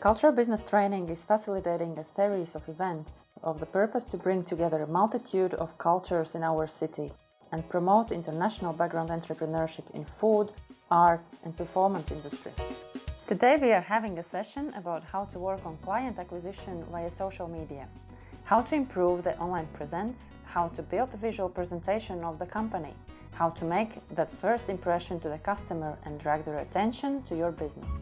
Cultural Business Training is facilitating a series of events of the purpose to bring together a multitude of cultures in our city and promote international background entrepreneurship in food, arts and performance industry. Today we are having a session about how to work on client acquisition via social media, how to improve the online presence, how to build a visual presentation of the company, how to make that first impression to the customer and drag their attention to your business.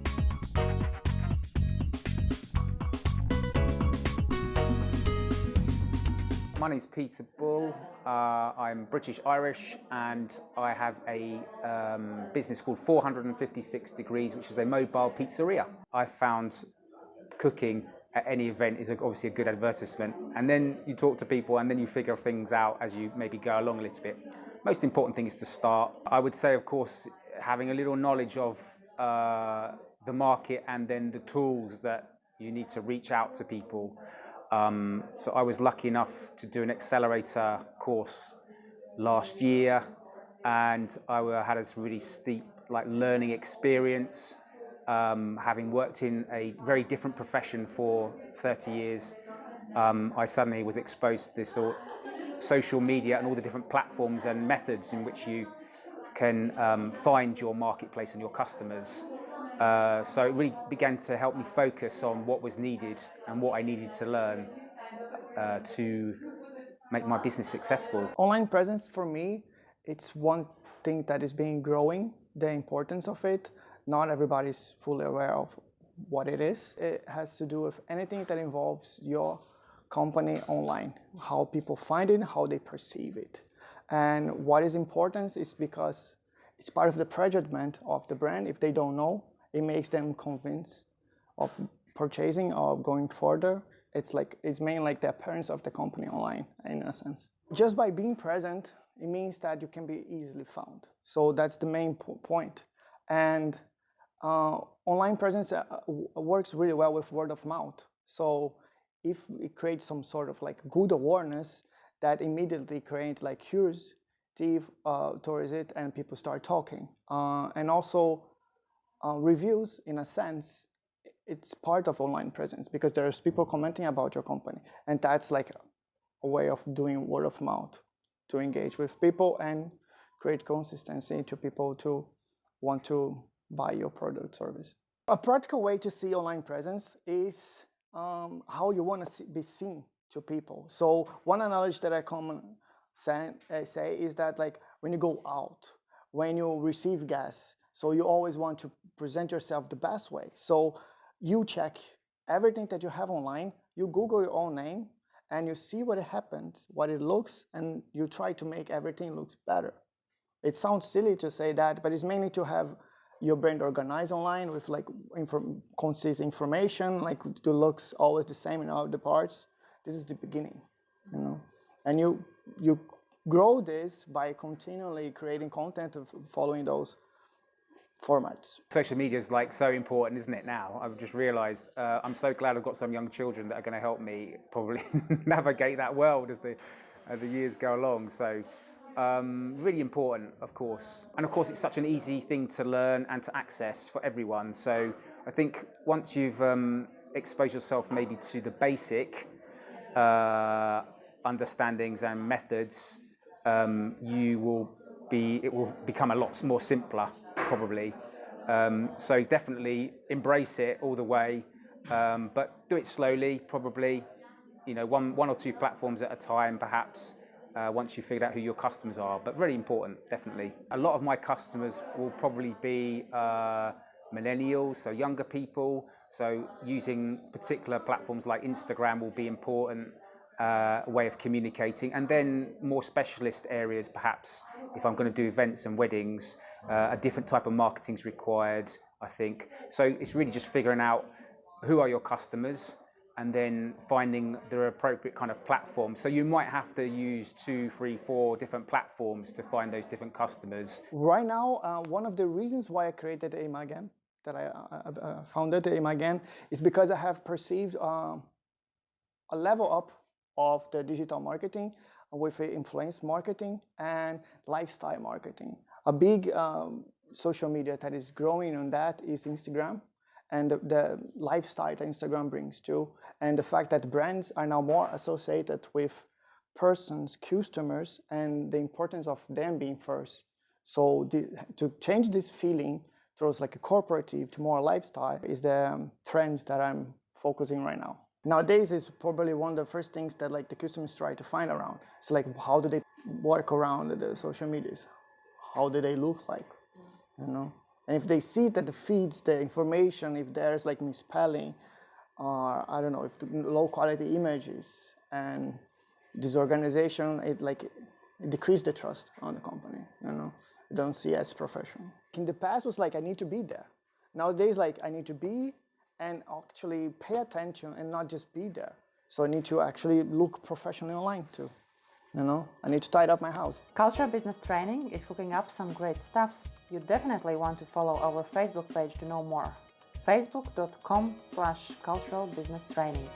My name is Peter Bull. I'm British-Irish and I have a business called 456 Degrees, which is a mobile pizzeria. I found cooking at any event is obviously a good advertisement, and then you talk to people and then you figure things out as you maybe go along a little bit. Most important thing is to start. I would say, of course, having a little knowledge of the market and then the tools that you need to reach out to people. So I was lucky enough to do an accelerator course last year, and I had a really steep learning experience. Having worked in a very different profession for 30 years, I suddenly was exposed to this social media and all the different platforms and methods in which you can find your marketplace and your customers. So it really began to help me focus on what was needed and what I needed to learn to make my business successful. Online presence for me, it's one thing that is being growing, the importance of it. Not everybody is fully aware of what it is. It has to do with anything that involves your company online, how people find it, how they perceive it. And what is important is because it's part of the prejudgment of the brand. If they don't know, it makes them convinced of purchasing or going further. It's mainly like the appearance of the company online, in a sense. Just by being present, it means that you can be easily found. So that's the main point. And online presence works really well with word of mouth. So if it creates some sort of good awareness, that immediately creates curiosity towards it, and people start talking. And also reviews, in a sense, it's part of online presence because there's people commenting about your company, and that's like a way of doing word of mouth to engage with people and create consistency to people to want to buy your product service. A practical way to see online presence is how you want to be seen to people. So one analogy that I commonly say is that when you go out, when you receive guests, so you always want to present yourself the best way. So you check everything that you have online, you Google your own name, and you see what happens, what it looks, and you try to make everything look better. It sounds silly to say that, but it's mainly to have your brand organized online with concise information, the looks always the same in all the parts. This is the beginning, and you grow this by continually creating content of following those formats. Social media is so important, isn't it now? I've just realized I'm so glad I've got some young children that are going to help me probably navigate that world as the years go along. So really important, of course. And of course, it's such an easy thing to learn and to access for everyone. So I think once you've exposed yourself maybe to the basic understandings and methods, it will become a lot more simpler, probably. So definitely embrace it all the way, but do it slowly, probably, one or two platforms at a time, perhaps. Once you've figured out who your customers are, but really important, definitely. A lot of my customers will probably be millennials, so younger people. So using particular platforms like Instagram will be important way of communicating. And then more specialist areas, perhaps, if I'm going to do events and weddings, a different type of marketing is required, I think. So it's really just figuring out who are your customers, and then finding the appropriate kind of platform. So you might have to use 2, 3, 4 different platforms to find those different customers. Right now, one of the reasons why I created AIMAGAN, that I founded AIMAGAN, is because I have perceived a level up of the digital marketing with influence marketing and lifestyle marketing. A big social media that is growing on that is Instagram. and the lifestyle that Instagram brings too, and the fact that brands are now more associated with persons, customers, and the importance of them being first. So to change this feeling towards like a corporative to more lifestyle is the trend that I'm focusing right now. Nowadays is probably one of the first things that like the customers try to find around. It's like, how do they work around the social medias? How do they look like? You know? And if they see that the feeds, the information, if there's like misspelling, or I don't know, if the low quality images and disorganization, it decreased the trust on the company, you know? You don't see as professional. In the past was like, I need to be there. Nowadays, like I need to be and actually pay attention and not just be there. So I need to actually look professionally online too. You know, I need to tidy up my house. Cultural Business Training is cooking up some great stuff. You definitely want to follow our Facebook page to know more. facebook.com/culturalbusinesstraining.